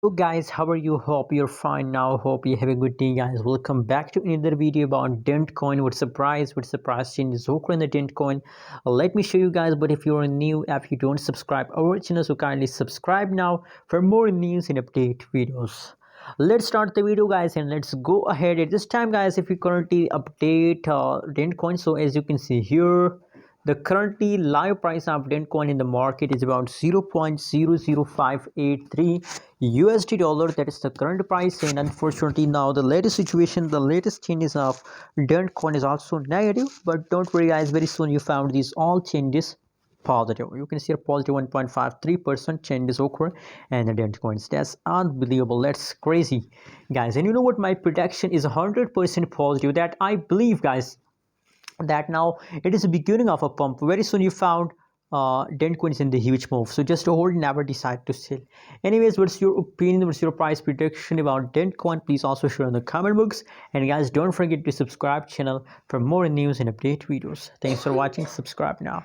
So guys, how are you? Hope you're fine now. Hope you have a good day, guys. Welcome back to another video about dent coin. What surprise changes occur in the dent coin. Let me show you guys. But if you're new, if you don't subscribe our channel, so kindly subscribe now for more news and update videos. Let's start the video, guys, and let's go ahead. At this time, guys, if you currently update dent coin, so as you can see here, the currently live price of Dentcoin in the market is about 0.00583 USD dollar. That is the current price, and unfortunately now the latest situation, the latest changes of Dentcoin is also negative. But don't worry, guys. Very soon you found these all changes positive. You can see a positive 1.53% changes occur and the dent coins. That's unbelievable. That's crazy, guys. And you know what? My prediction is 100% positive. That I believe, guys, that now it is the beginning of a pump. Very soon you found dent coins in the huge move, so just hold, never decide to sell. Anyways, what's your opinion, what's your price prediction about dent coin? Please also share in the comment box, and guys, don't forget to subscribe channel for more news and update videos. Thanks for watching. Subscribe now.